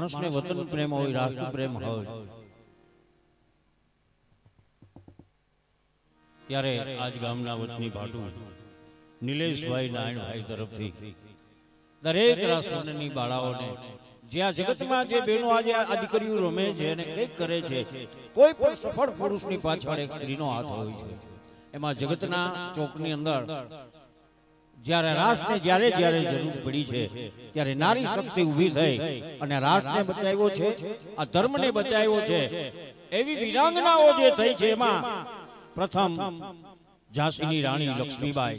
માણસને વતન પ્રેમ હોય, રાષ્ટ્ર પ્રેમ હોય, ત્યારે આજ ગામના વતની ભાટુ નિલેશભાઈ નારાયણભાઈ તરફથી દરેક રાસમંડળની બાળાઓને જે આ જગતમાં જે બહેનો આજે આ દીકરીઓ રમે છે અને કંઈક કરે છે, કોઈ પણ સફળ પુરુષની પાછળ એક સ્ત્રીનો હાથ હોય છે. એમાં જગતના ચોકની અંદર જ્યારે રાષ્ટ્રને જ્યારે જ્યારે જરૂર પડી છે ત્યારે નારી શક્તિ ઊભી થઈ અને રાષ્ટ્રને બચાવ્યો છે, આ ધર્મને બચાવ્યો છે. એવી વીરાંગનાઓ જે થઈ છે એમાં પ્રથમ ઝાંસીની રાણી લક્ષ્મીબાઈ,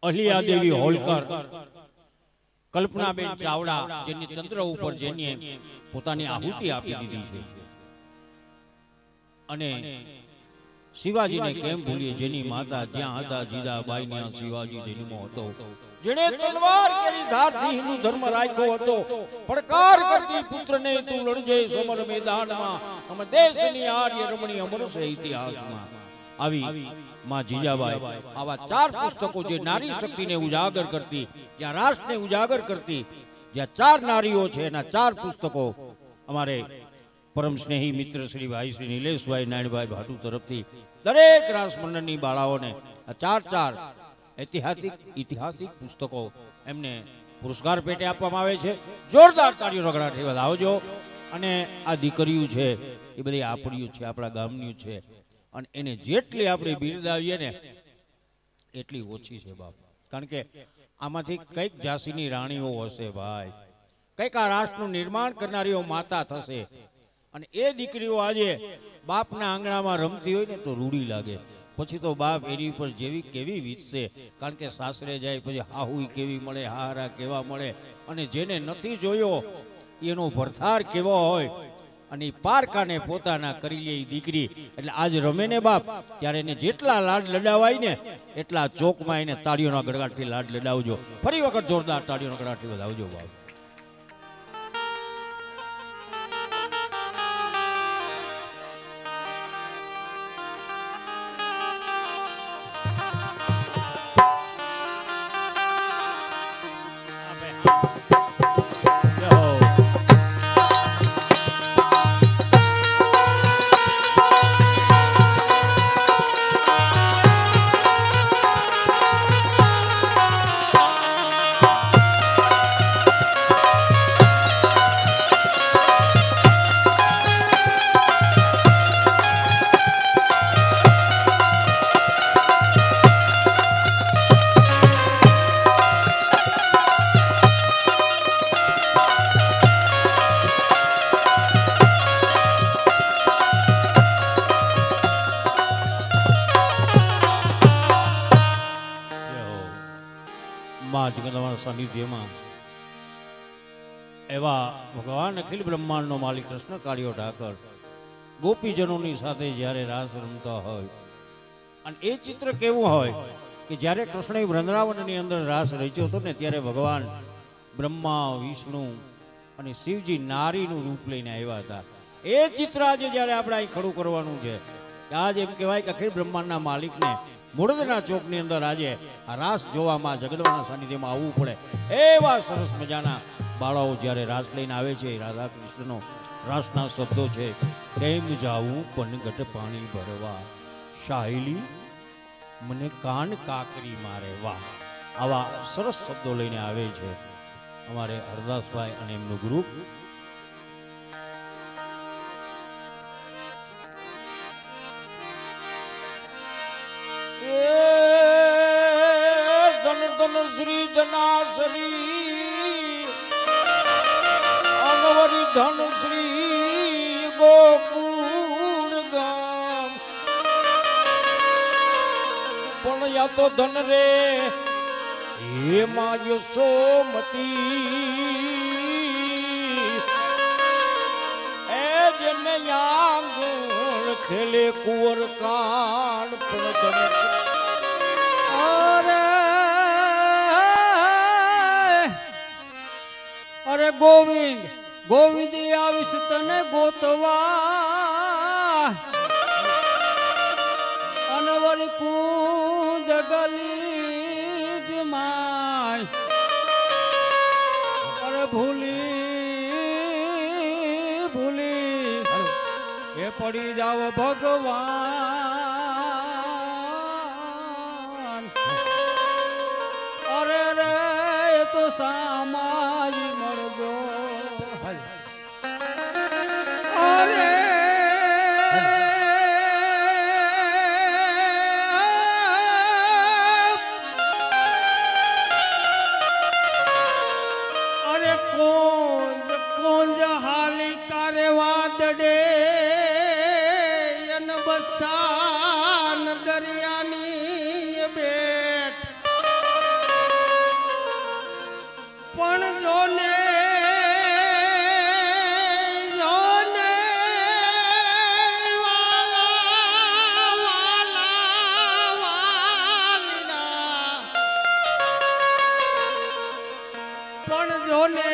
અહિલ્યાદેવી હોલકર, કલ્પનાબેન ચાવડા, જેની ચંદ્ર ઉપર જેની પોતાની આહુતિ આપી દીધી છે, અને શિવાજીને કેમ ભૂલીએ, જેની માતા જ્યાં હતા જીજાબાઈ ત્યાં શિવાજી જન્મો હતો, જેણે તલવાર કરી ધારથી હિન્દુ ધર્મ રાખ્યો હતો. પડકાર કરતી પુત્રને તું લડજે સમર મેદાનમાં, અમે દેશની આર્ય રમણી અમર છે ઇતિહાસમાં. આવી માં જીજાબાઈ આવા 4 પુસ્તકો જે નારી શક્તિને ઉજાગર કરતી, જ્યાં રાષ્ટ્રને ઉજાગર કરતી, જ્યાં 4 નારીઓ છે એના 4 પુસ્તકો અમારે પરમ સ્નેહી મિત્ર શ્રી ભાઈ શ્રી નિલેશભાઈ નારાયણભાઈ ભાટુ તરફથી દરેક રાસમંડળની બાળાઓને આ 4 ઐતિહાસિક પુસ્તકો એમને પુરસ્કાર પેટે આપવામાં આવે છે. જોરદાર તાળીઓ રગડાટી વધાવજો. અને આ દીકરીઓ છે એ બધી આપણીઓ છે, આપણા ગામની છે, અને એને જેટલી આપણે બિરદાવીએ ને એટલી ઓછી છે બાપ. કારણ કે આમાંથી કઈક ઝાંસીની રાણીઓ હશે ભાઈ, કઈક આ રાષ્ટ્રનું નિર્માણ કરનારીઓ માતા થશે. અને એ દીકરીઓ આજે બાપના આંગણામાં રમતી હોય ને તો રૂડી લાગે, પછી તો બાપ એની ઉપર જેવી કેવી વીતશે. કારણ કે સાસરે જાય પછી હાહુ કેવી મળે, હારા કેવા મળે, અને જેને નથી જોયો એનો ભરથાર કેવો હોય, અને પારકાને પોતાના કરી લે દીકરી. એટલે આજ રમે ને બાપ ત્યારે એને જેટલા લાડ લડાવાય ને એટલા ચોકમાં એને તાળીઓના ગડગાટથી લાડ લડાવજો. ફરી વખત જોરદાર તાળીઓના ગડગાટથી વધાવજો બાપ. સાનિધ્યમાં એવા ભગવાન અખિલ બ્રહ્માંડનો માલિક કૃષ્ણ કાળિયો ઠાકર ગોપીજનોની સાથે જ્યારે રાસ રમતા હોય, અને એ ચિત્ર કેવું હોય કે જ્યારે કૃષ્ણએ વૃંદાવનની અંદર રાસ રચ્યો હતો ને ત્યારે ભગવાન બ્રહ્મા, વિષ્ણુ અને શિવજી નારીનું રૂપ લઈને આવ્યા હતા. એ ચિત્ર આજે જ્યારે આપણે અહીં ખડું કરવાનું છે, આજ એમ કહેવાય કે અખિલ બ્રહ્માંડના માલિકને મુરદના ચોકની અંદર આજે આ રાસ જોવામાં જગદંબાના સાનિધ્યમાં આવવું પડે. એવા સરસ મજાના બાળાઓ જ્યારે રાસ લઈને આવે છે, રાધા કૃષ્ણનો રાસના શબ્દો છે, પ્રેમ જાવું પનગટ પાણી ભરવા, શાહિલી મને કાન કાકરી મારે વાહ. આવા સરસ શબ્દો લઈને આવે છે અમારે હરદાસભાઈ અને એમનું ગ્રુપ. શ્રી ધનાશ્રી અનવરી ધન શ્રી ગોકુળ ગામ, પણ યા તો ધન રે હે મા યશોમતી, એ જેને આંગણ ખેલે કુંવર કાન પણ ધન. અરે ગોવિંદ ગોવિંદ આવીશ તને ગોતવા, અનવરી કુંજ ગલી માય, અરે ભૂલી પડી જાવ ભગવાન અરે રે તો સામાઈ મળજો અરે બસાન દરિયાની બેટ પણ જોને જોને વાલા વાલા વાલીના પણ જોને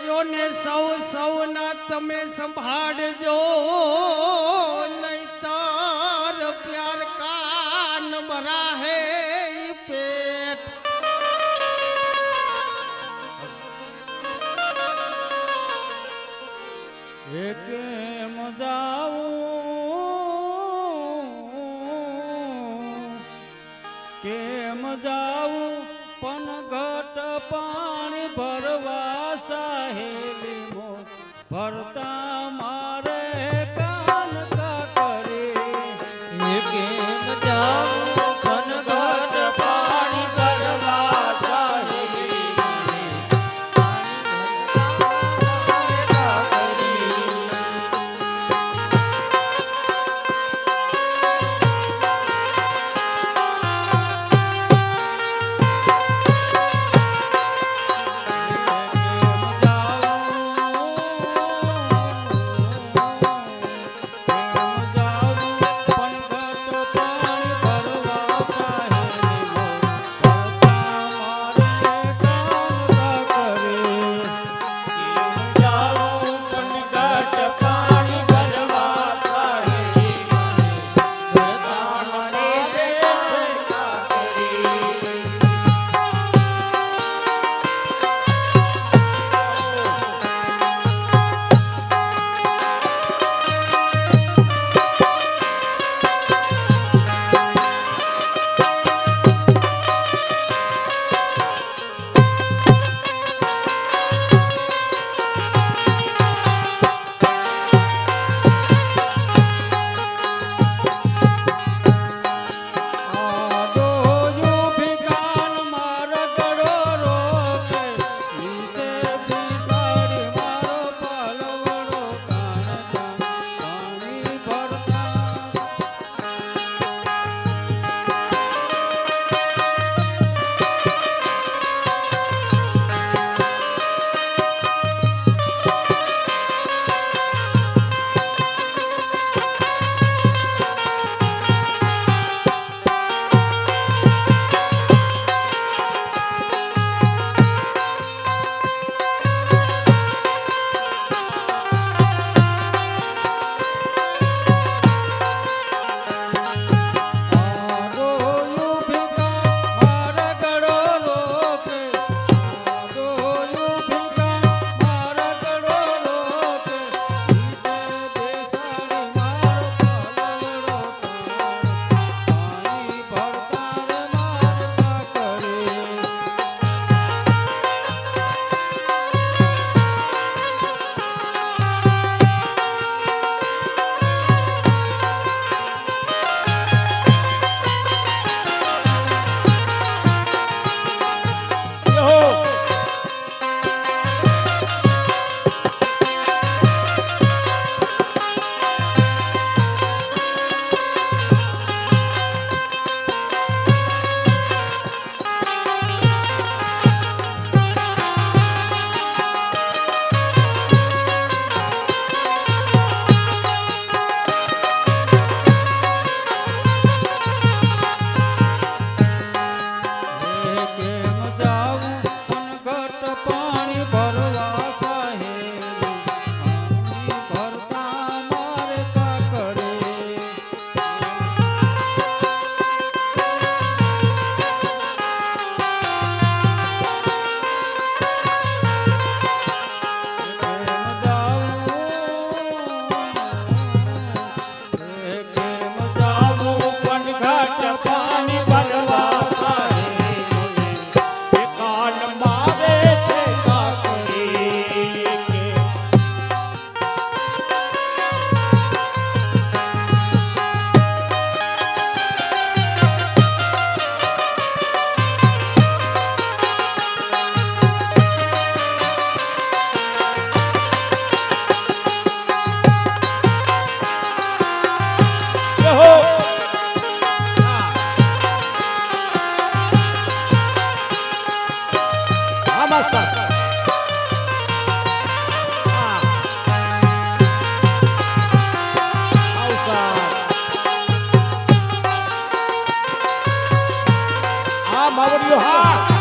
જોને સૌ સૌના તમે સંભાળજો प्यार का न भरा है पेट एक मजाऊ पन घट पानी भरवा साहेली मो भरता मारे कान का करे केम जाऊं पन घट पानी भरवा साहेली पानी બોલ્યો હા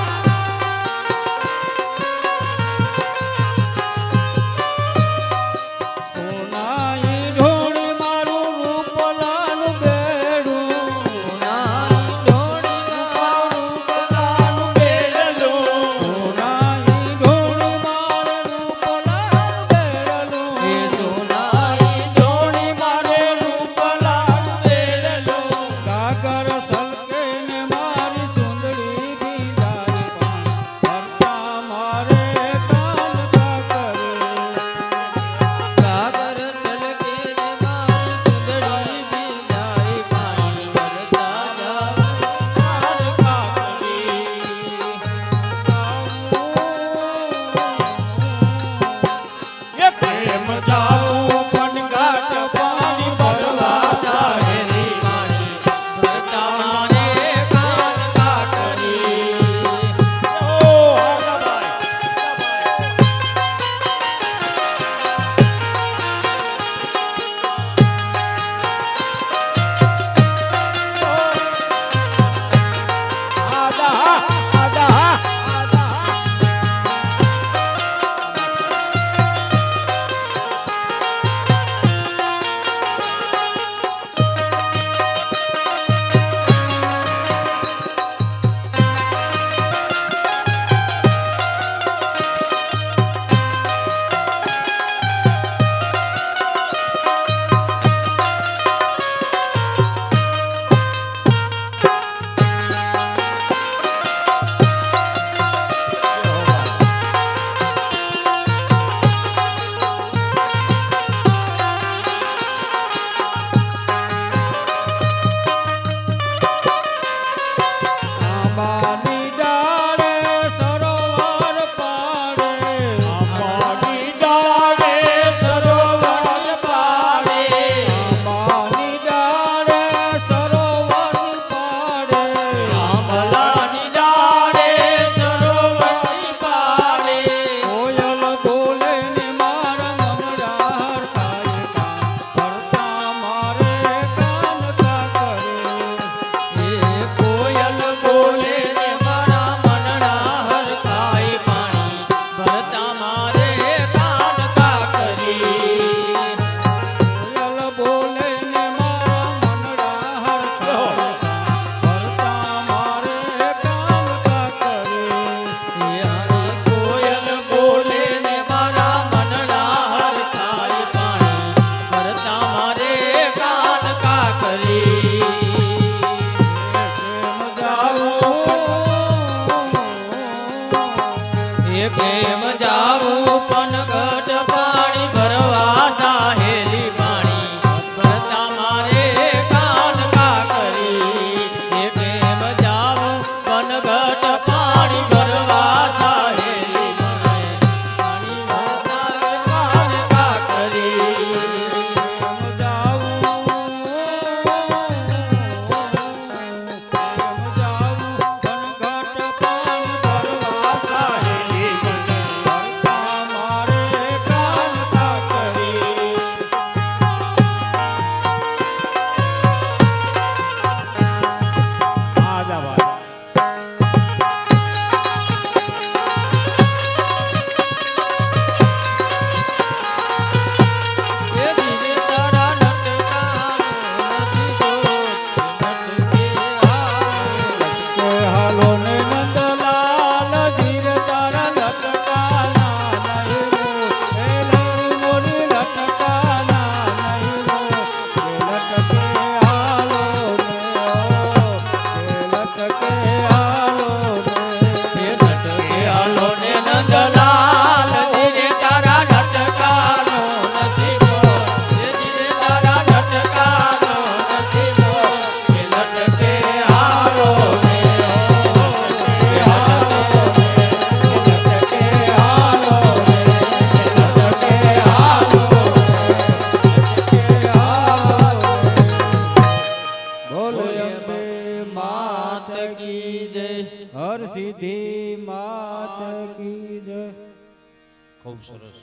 ખૂબ સરસ.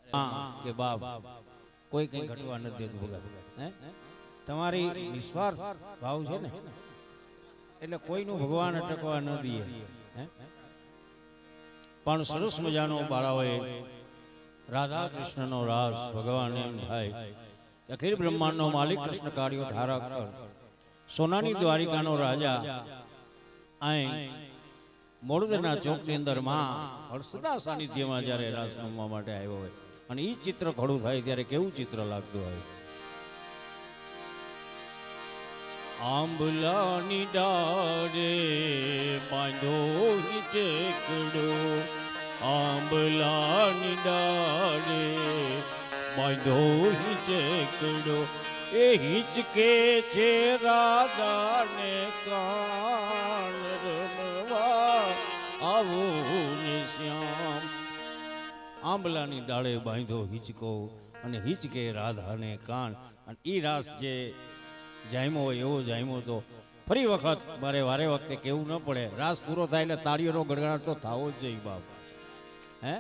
હા કે બાપ કોઈ કઈ ઘટવા નથી દેતું ભગત. હે તમારી નિસ્વાર્થ ભાવ છે ને એટલે કોઈનું ભગવાન અટકવા ન દે. પણ સરસ મજાનો બાળાઓએ રાધા કૃષ્ણનો રાસ ભગવાન એમ થાય અખિલ બ્રહ્માંડનો માલિક કૃષ્ણ કાર્યો ધારક સોનાની દ્વારિકાનો રાજા અહીં મોડદના ચોકની અંદર માં હર્ષના સાનિધ્યમાં જ્યારે રાસ રમવા માટે આવ્યો હોય અને એ ચિત્ર ખડું થાય ત્યારે કેવું ચિત્ર લાગતું હોય. આંબલાની ડાળે બાંધો હિચકડો, આંબલાની ડાળે બાંધો હિચકડો, એ હિચકે છે રાધાને કાન રમવા આવો ને શ્યામ. આંબલાની ડાળે બાંધો હિચકો અને હિચકે રાધાને કાન. અને ઈ રાસ જે જાયમો હોય એવો જાયમો તો ફરી વખત મારે વારે વખતે કેવું ન પડે. રાસ પૂરો થાય એટલે તાળીઓનો ગડગડાટ તો થવો જ જોઈએ બાપ. હે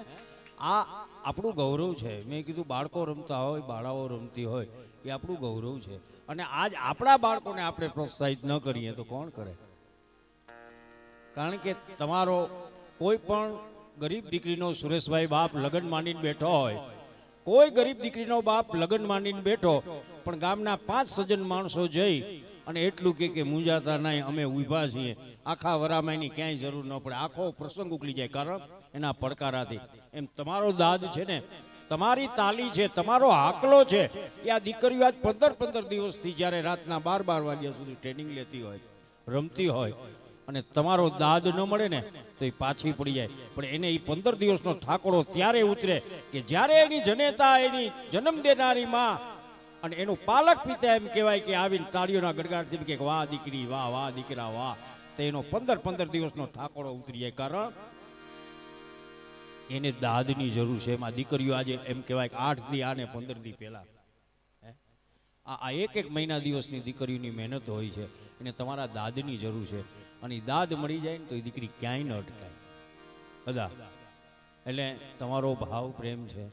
આ આપણું ગૌરવ છે. મેં કીધું બાળકો રમતા હોય, બાળાઓ રમતી હોય, એ આપણું ગૌરવ છે. અને આજ આપણા બાળકોને આપણે પ્રોત્સાહિત ન કરીએ તો કોણ કરે? કારણ કે તમારો કોઈ પણ ગરીબ દીકરીનો સુરેશભાઈ બાપ લગ્ન માંડીને બેઠો હોય, કોઈ ગરીબ દીકરીનો બાપ લગ્ન માંડીને બેઠો, પણ ગામના 5 સજ્જન માણસો જઈ અને એટલું કે મૂંઝાતા નહીં, અમે ઊભા છીએ, આખા વરામાયની ક્યાંય જરૂર ન પડે, આખો પ્રસંગ ઉકલી જાય. કારણ એના પડકારાથી. એમ તમારો દાદ છે ને, તમારી તાલી છે, તમારો હાકલો છે, એ આ દીકરીઓ આજ 15 દિવસથી જ્યારે રાતના 12 વાગ્યા સુધી ટ્રેનિંગ લેતી હોય, રમતી હોય, અને તમારો દાદ ન મળે ને તો એ પાછી પડી જાય. પણ એને એ 15 દિવસનો ઠાકોરો ત્યારે ઉતરે કે જ્યારે એની જનેતા, એની જન્મ દેનારી માં અને એનું પાલક પિતા એમ કહેવાય કે આવીને તાળીઓના ગડગડાટથી કે વાહ દીકરી, વાહ વાહ દીકરા વાહ, તો એનો 15 દિવસનો ઠાકોરો ઉતરી જાય. કારણ એને દાદની જરૂર છે. એમાં દીકરીઓ આજે એમ કહેવાય કે 8 દી આને 15 દી પહેલા આ એક મહિના દિવસની દીકરીઓની મહેનત હોય છે. એને તમારા દાદની જરૂર છે. અને દાદ મળી જાય ને તો એ દીકરી ક્યાંય ન અટકાય બધા. એટલે તમારો ભાવ પ્રેમ છે